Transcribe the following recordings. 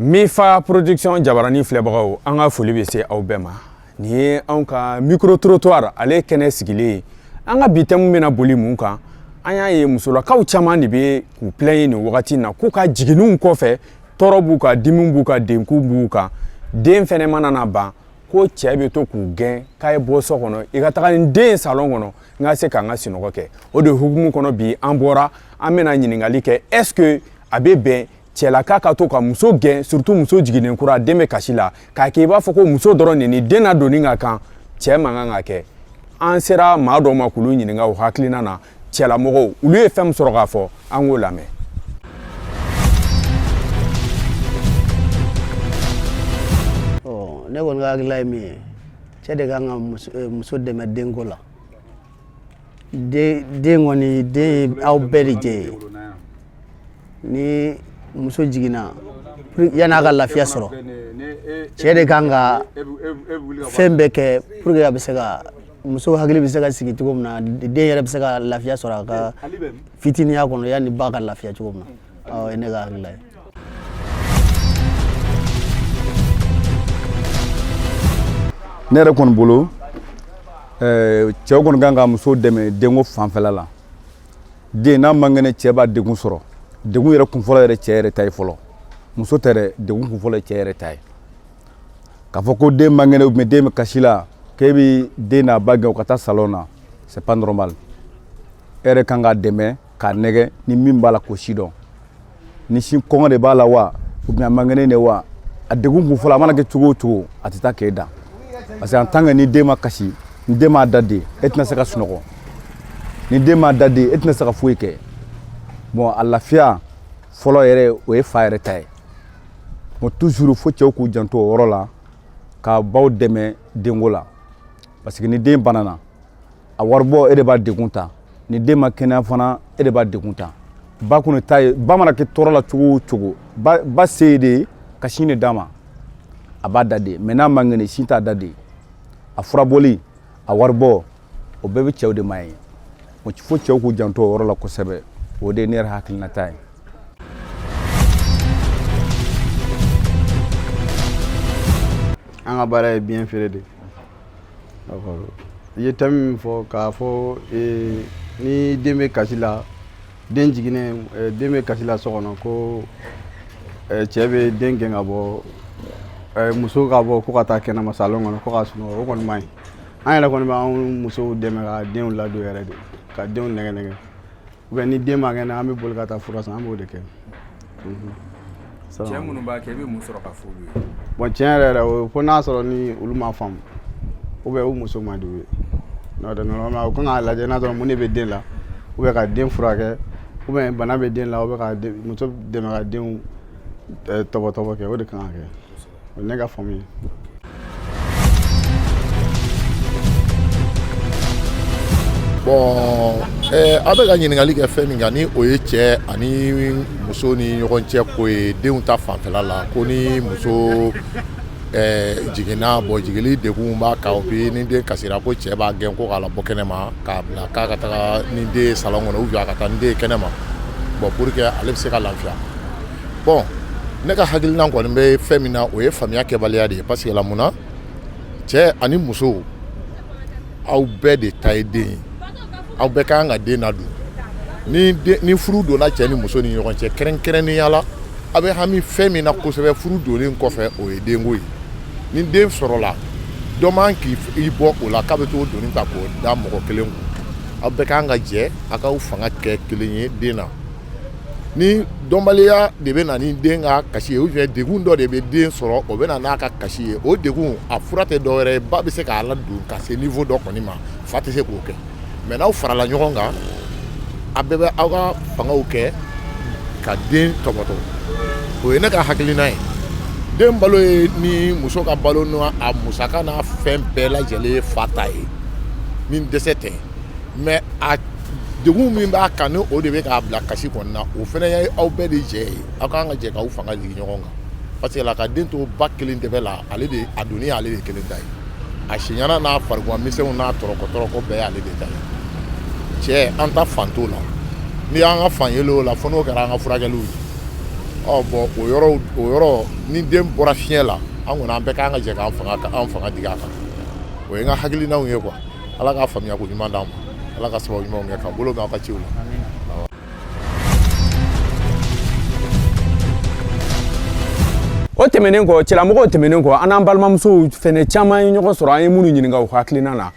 Mifa production jabarani filɛbagaw an ka foli bɛ se aw bɛɛ ma ni ye anw ka micro trottoir ale kɛnɛ sigilen an ka bi thème bɛna boli mun kan an y'a ye musolakaw caman de bɛ k'u plaigner nin wagati na k'u ka jiginniw kɔfɛ tɔɔrɔ b'u kan dimiw b'u kan denku b'u kan den fɛnɛ mana na ban ko cɛ bɛ to k'u gɛn k'a ye bɔ so kɔnɔ i ka taga ni den salon kɔnɔ n ka se k'an ka sinɔgɔ kɛ o de hukumu kɔnɔ bi an bɔra an bɛna ɲininkali kɛ est-ce que a bɛ bɛn cɛlaka ka to ka muso gɛn surtout muso jiginnen kura den bɛ kasi la k'a kɛ i b'a fɔ ko muso dɔrɔn de ni den na donni ka kan cɛ man kan ka kɛ an sera maa dɔw ma k'olu ɲininka o hakilina na cɛlamɔgɔw olu ye fɛn min sɔrɔ k'a fɔ an k'o lamɛn. Ne kɔni ka hakilila ye min ye cɛ de kan ka muso dɛmɛ denko la den kɔni den aw bɛɛ de jɛ ye ni muso jiginna yan'a ka lafiya sɔrɔ cɛ de kan ka fɛn bɛɛ kɛ pour que a bɛ se ka muso hakili bɛ se ka sigi cogo min na den yɛrɛ bɛ se ka lafiya sɔrɔ a ka fitiniya kɔnɔ yanni ba ka lafiya cogo min na o ye ne ka hakilila ye. Ne yɛrɛ kɔni bolo cɛw kɔni kan ka muso dɛmɛ denko fanfɛla la den n'a man kɛnɛ cɛ b'a degun sɔrɔ degun yɛrɛ kunfɔlɔ yɛrɛ cɛ yɛrɛ ta ye fɔlɔ muso tɛ dɛ degun kunfɔlɔ ye cɛ yɛrɛ ta ye k'a fɔ ko den man kɛnɛ ou den bɛ kasi la k'e bɛ den n'a ba gɛn u ka taa salon na c'est pas normal e yɛrɛ kan k'a dɛmɛ k'a nɛgɛ ni min b'a la k'o si dɔn ni si kɔngɔ de b'a la wa ou bien a man kɛnɛ de wa a degun kunfɔlɔ a mana kɛ cogo o cogo a tɛ taa k'e dan parce que en tant que ni den ma kasi ni den m'a da de e tɛna se ka sunɔgɔ ni den m'a da de e tɛna se ka foyi kɛ bon a lafiya fɔlɔ yɛrɛ o ye fa yɛrɛ ta ye bon toujours fo cɛw k'u janto o yɔrɔ la ka baw dɛmɛ denko la parce que ni den banana a waribɔ e de b'a degun ta ni den ma kɛnɛya fana e de b'a degun ta ba kɔni ta ye ba mana kɛ tɔɔrɔ la cogo o cogo ba se ye de ka sin de d'a ma a b'a da de mais n'a man kɛnɛ sin t'a da de a furabɔli a waribɔ o bɛɛ bɛ cɛw de ma ye fo cɛw k'u janto o yɔrɔ la kosɛbɛ o de ye ne yɛrɛ hakilinata ye. An ka baara ye biɲɛ feere de i ye thème min fɔ k'a fɔ ni den bɛ kasi la den jiginnen den bɛ kasi la so kɔnɔ ko cɛ bɛ den gɛn ka bɔ muso ka bɔ ko ka taa kɛnɛma salon kɔnɔ ko ka sunɔgɔ o kɔni man ɲi an yɛrɛ kɔni b'an musow dɛmɛ ka denw ladon yɛrɛ de ka denw nɛgɛ nɛgɛ ou bien ni den ma kɛnɛ an bɛ boli ka taa fura san an b'o de kɛ. cɛ minnu b'a kɛ i bɛ mun sɔrɔ ka fɔ olu ye. bon tiɲɛ yɛrɛ yɛrɛ fo n'a sɔrɔ ni olu ma faamu ou bien u muso ma di u ye n'o tɛ normalement u kan k'a lajɛ n'a sɔrɔ mun de bɛ den la ou bien ka den furakɛ ou bien bana bɛ den la ou bien ka muso dɛmɛ ka denw tɔbɔtɔbɔ kɛ o de kan ka kɛ o ye ne ka faamu ye. Bon a bɛ ka ɲininkali kɛ fɛn min kan ni o ye cɛ ani muso ni ɲɔgɔn cɛ ko ye denw ta fanfɛla la ko ni muso jiginna jigili degun b'a kan o bi ni den kasira ko cɛ b'a gɛn ko k'a labɔ kɛnɛma k'a bila k'a ka taga ni den ye salon kɔnɔ ou bien a ka taa ni den ye kɛnɛma bon pour que ale bɛ se ka lafiya bon ne ka hakilina kɔni bɛ fɛn min na o ye faamuya kɛbaliya de ye parce que la mun na cɛ ani muso aw bɛɛ de ta ye den ye aw bɛɛ ka kan ka den ladon ni furu donna cɛ ni muso ni ɲɔgɔn cɛ kɛrɛnkɛrɛnnenya la a bɛ hami fɛn min na kosɛbɛ furu donnen kɔfɛ o ye denko ye ni den sɔrɔla dɔ man k'i bɔ o la k'a bɛ t'o donni ta k'o da mɔgɔ kelen kun aw bɛɛ ka kan ka jɛ a k'aw fanga kɛ kelen ye den na ni dɔnbaliya de bɛ na ni den ka kasi ye ou bien degun dɔ de bɛ den sɔrɔ o bɛ na n'a ka kasi ye o degun a fura tɛ dɔwɛrɛ ye ba bɛ se k'a ladon ka se niveau dɔ kɔni ma fa tɛ se k'o kɛ mais n'aw farala ɲɔgɔn kan a bɛɛ bɛ aw ka fangaw kɛ ka den tɔbɔtɔ o ye ne ka hakilina ye den balo ye ni muso ka balo n'a musaka n'a fɛn bɛɛ lajɛlen ye fa ta ye ni dɛsɛ tɛ mais a degun min b'a kan ni o de bɛ k'a bila kasi kɔnɔna o fana ye aw bɛɛ de jɛ ye aw ka kan ka jɛ k'aw fanga jigin ɲɔgɔn kan parce que la ka den to ba kelen tɛ bɛ la ale de a donni y'ale de kelen ta ye a siɲana n'a farikolo misɛnw n'a tɔrɔkɔ bɛɛ y'ale de ta ye cɛ an ta fan t'o la ni y'an ka fan yelen o la fo n'o kɛra an ka furakɛliw ye bon o yɔrɔ ni den bɔra fiɲɛ la an kɔni an bɛɛ kan ka jɛ k'an fanga digi a kan o ye n ka hakilinaw ye quoi ala k'a faamuya ko ɲuman d'an ma ala ka sababu ɲumanw kɛ ka bolo mɛn aw ka ciw la. o tɛmɛnen kɔ cɛlamɔgɔw tɛmɛnen kɔ an n'an balimamusow fɛnɛ caman ye ɲɔgɔn sɔrɔ an ye minnu ɲininka u hakilina na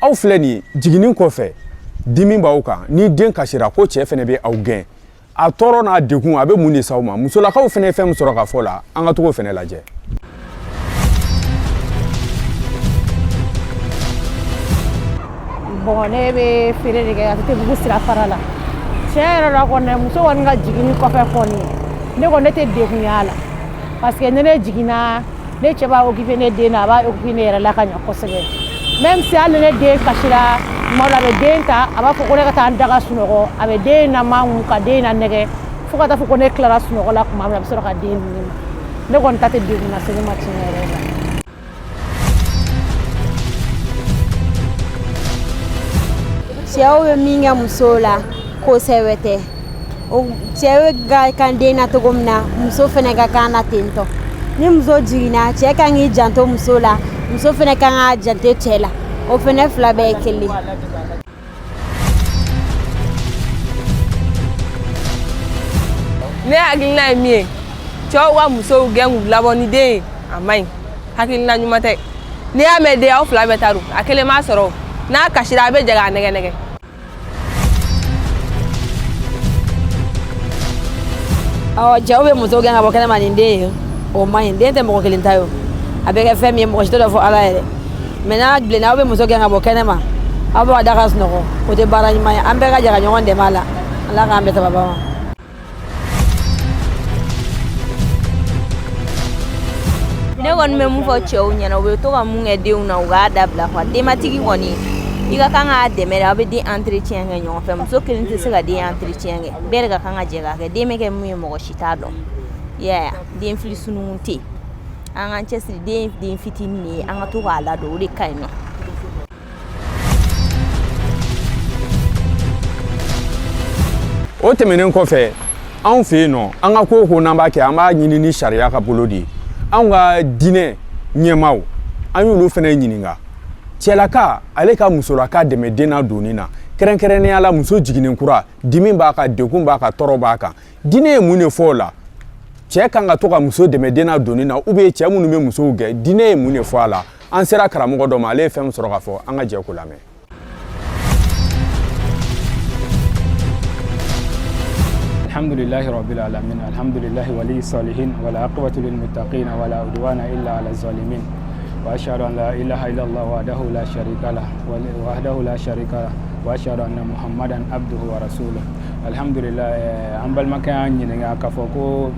aw filɛ nin jiginni kɔfɛ dimi b'aw kan ni den kasira ko cɛ fɛnɛ bɛ aw gɛn a tɔɔrɔ n'a degun a bɛ mun de s'aw ma musolakaw fɛnɛ ye fɛn min sɔrɔ ka fɔ la an ka togo fɛnɛ lajɛ. Bon ne bɛ feere de kɛ a tɛ bugu sira fara la tiɲɛ yɛrɛ la kɔni muso kɔni ka jiginni kɔfɛ kɔni ne kɔni ne tɛ degun y'a la parce que ne jiginna ne cɛ b'a occupé ne den na a b'a occupé ne yɛrɛ la ka ɲɛ kosɛbɛ même si hali ne den kasira tuma dɔ a bɛ den ta a b'a fɔ ko ne ka taa n daga sunɔgɔ a bɛ den namangu ka den nanɛgɛ fo ka taa fɔ ko ne tilara sunɔgɔ la tuma min na a bɛ sɔrɔ ka den di ne ma ne kɔni ta tɛ degun lase ne ma tiɲɛ yɛrɛ la. Cɛw bɛ min kɛ musow la kosɛbɛ tɛ cɛ bɛ kan den na cogo min na muso fɛnɛ ka kan na ten tɔ ni muso jiginna cɛ kan k'i janto muso la muso fɛnɛ kan k'a janto cɛ la o fɛnɛ fila bɛɛ ye kelen. Ne hakilina ye min ye cɛw ka musow gɛn k'u labɔ ni den ye a man ɲi hakilina ɲuman tɛ n'i y'a mɛn den aw fila bɛɛ ta don a kelen m'a sɔrɔ n'a kasira a bɛ jɛ k'a nɛgɛ nɛgɛ. Cɛw bɛ muso gɛn ka bɔ kɛnɛma ni den ye o man ɲi den tɛ mɔgɔ kelen ta ye a bɛ kɛ fɛn min ye mɔgɔ si tɛ dɔ fɔ ala yɛrɛ mais n'a bilenna aw bɛ muso gɛn ka bɔ kɛnɛma aw bɛ ka daga sunɔgɔ o tɛ baara ɲuman ye an bɛɛ ka jɛ ka ɲɔgɔn dɛmɛ a la ala k'an bɛɛ sababa ma. Ne kɔni bɛ mun fɔ cɛw ɲɛna u bɛ to ka mun kɛ denw na u k'a dabila quoi denbatigi kɔni i ka kan k'a dɛmɛ de aw bɛ den entretien kɛ ɲɔgɔn fɛ muso kelen tɛ se ka den entretien kɛ bɛɛ de ka kan ka jɛ k'a kɛ den bɛ kɛ mun ye mɔgɔ si t'a dɔn i y'a ye den fili sununkun tɛ yen an k'an cɛsiri den fitinin de ye an ka to k'a ladon o de ka ɲi nɔ. o tɛmɛnen kɔfɛ anw fɛ yen nɔ an ka ko o ko n'an b'a kɛ an b'a ɲini ni sariya ka bolo de ye anw ka diinɛ ɲɛmaaw an y'olu fɛnɛ ɲininka cɛlaka ale ka musolaka dɛmɛ den na donni na kɛrɛnkɛrɛnnenya la muso jiginnen kura dimi b'a kan degun b'a kan tɔɔrɔ b'a kan diinɛ ye mun de fɔ o la cɛ kan ka to ka muso dɛmɛ den na donni na cɛ minnu bɛ musow gɛn diinɛ ye mun de fɔ a la an sera karamɔgɔ dɔ ma ale ye fɛn min sɔrɔ ka fɔ an ka jɛ k'o lamɛn. Alhamdulillahi rabbil alamin alhamdulillahi wali salihin wala aqibatu lil muttaqin wala udwana illa ala zalimin wa ashhadu an la ilaha illallah wahdahu la sharika lah wa ashhadu anna muhammadan abduhu wa rasuluh. Alhamdulillah an balimakɛ y'an ɲininka k'a fɔ ko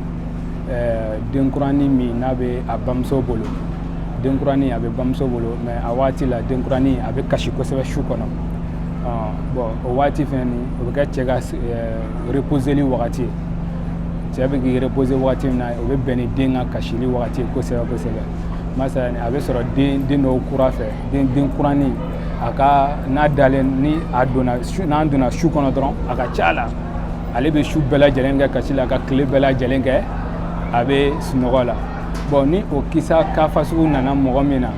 denkurani min n'a bɛ a bamuso bolo denkurani a bɛ bamuso bolo mais a waati la denkurani a bɛ kasi kosɛbɛ su kɔnɔ bon o waati fɛnɛ ni o bɛ kɛ cɛ ka reposeli wagati ye cɛ bɛ k'i reposer wagati min na o bɛ bɛn ni den ka kasili wagati ye kosɛbɛ kosɛbɛ masalan a bɛ sɔrɔ den dɔw kura fɛ den kurani a ka n'a dalen ni a donna n'an donna su kɔnɔ dɔrɔn a ka ca la ale bɛ su bɛɛ lajɛlen kɛ kasi la ka tile bɛɛ lajɛlen kɛ a bɛ sunɔgɔ la bon ni o kisa ka fasugu nana mɔgɔ min na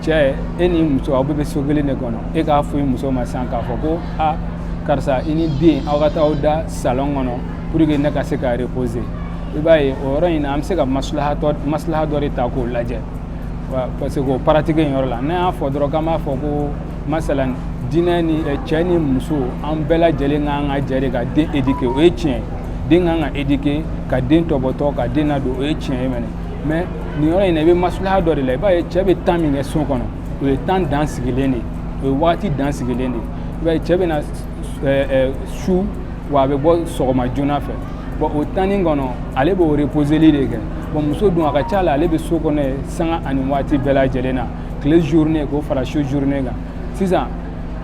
cɛ e ni muso aw bɛɛ bɛ so kelen de kɔnɔ e k'a fɔ muso ma sisan k'a fɔ ko a karisa i ni den aw ka taa aw da salon kɔnɔ pour que ne ka se ka reposer i b'a ye o yɔrɔ in na an bɛ se ka maslaha dɔ de ta k'o lajɛ parce que o pratiquer yen yɔrɔ la ne y'a fɔ dɔrɔn k'an b'a fɔ ko masalan diinɛ ni cɛ ni muso an bɛɛ lajɛlen kan ka jɛ de ka den éduquer o ye tiɲɛ ye den kan ka éduquer ka den tɔbɔtɔ ka den ladon o ye tiɲɛ ye mais nin yɔrɔ in na i bɛ maslaha dɔ de la i b'a ye cɛ bɛ temps min kɛ so kɔnɔ o ye temps dan sigilen de o ye wagati dan sigilen de i b'a ye cɛ bɛ na su wa a bɛ bɔ sɔgɔma joona fɛ bon o temps nin kɔnɔ ale b'o reposeli de kɛ bon muso dun a ka ca la ale bɛ so kɔnɔ ye sanga ani waati bɛɛ lajɛlen na tile journée k'o fara su journée kan sisan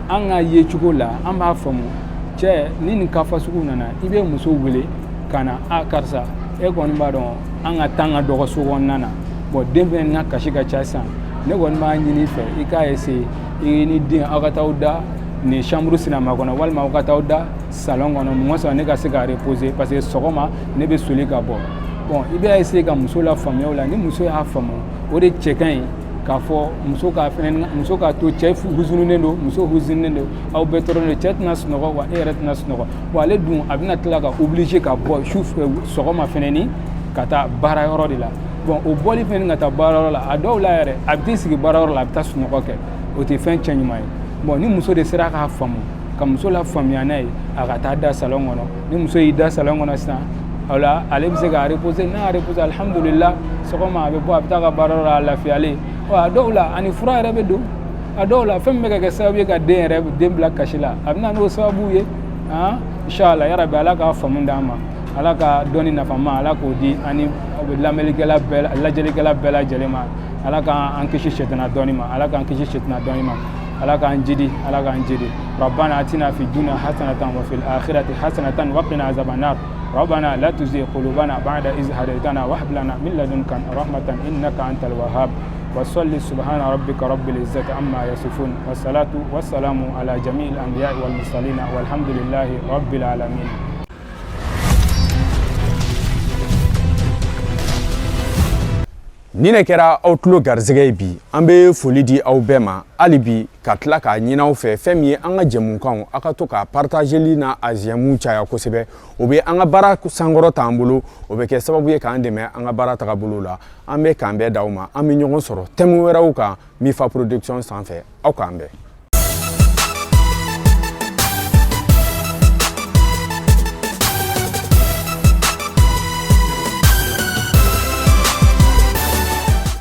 an ka ye cogo la an b'a faamu cɛ ni nin ka fasugu nana i bɛ muso wele ka na a karisa e kɔni b'a dɔn an ka taa an ka dɔgɔ so kɔnɔna na bon den fɛnɛ ka kasi ka ca sisan ne kɔni b'a ɲini fɛ i k'a essayer i ni den aw ka taa da nin chambre sinama kɔnɔ walima aw ka taa da salon kɔnɔ mɔgɔ sɔrɔ ne ka se ka reposer parce que sɔgɔma ne bɛ soli ka bɔ bon i bɛ essayer ka muso la faamuya o la ni muso y'a faamu o de cɛ ka ɲi k'a fɔ muso ka to cɛ huzununen don muso huzununen don aw bɛɛ tɔɔrɔlen don cɛ tɛna sunɔgɔ wa e yɛrɛ tɛna sunɔgɔ wa ale dun a bɛna tila ka obligé ka bɔ sɔgɔma fɛnɛ ni ka taa baarayɔrɔ de la bon o bɔli fɛnɛ ka taa baarayɔrɔ la a dɔw la yɛrɛ a bɛ t'i sigi baarayɔrɔ la a bɛ taa sunɔgɔ kɛ o tɛ fɛn cɛ ɲuman ye bon ni muso de sera k'a faamu ka muso la faamuya n'a ye a ka taa da salon kɔnɔ ni muso y'i da salon kɔnɔ sisan o la ale bɛ se k'a reposer n'a y'a reposer alhamdulillah sɔgɔma a bɛ bɔ a bɛ taa ka baarayɔrɔ la a lafiyalen wa a dɔw la ani fura yɛrɛ bɛ don a dɔw la fɛn min bɛ ka kɛ sababu ye ka den bila kasi la a bɛ na n'o sababu ye inshallah yarabi ala k'a faamu d'an ma ala ka dɔnni nafama ala k'o di ani lamɛnnikɛla bɛɛ lajɛlikɛla bɛɛ lajɛlen ma ala k'an kisi sɛtana dɔnni ma ala k'an kisi sɛtana dɔnni ma ala k'an jidi rabbana atina fid dunya hasanatan wa fil akhirati hasanatan wa qina azaban nar ربنا لا تزغ قلوبنا بعد إذ هديتنا وهب لنا من لدنك رحمة إنك أنت الوهاب وصل سبحان ربك رب العزة عما يصفون والصلاة والسلام على جميع الأنبياء والمرسلين والحمد لله رب العالمين. Ni ne kɛra aw tulo garisɛgɛ ye bi an bɛ foli di aw bɛɛ ma hali bi ka tila k'a ɲini aw fɛ fɛn min ye an ka jɛmukanw aw ka to ka partageli n'a aziyamu caya kosɛbɛ o bɛ an ka baara sankɔrɔ t'an bolo o bɛ kɛ sababu ye k'an dɛmɛ an ka baara tagabolo la an bɛ k'an bɛɛ d'aw ma an bɛ ɲɔgɔn sɔrɔ thème wɛrɛw kan Mifa Production sanfɛ aw k'an bɛɛ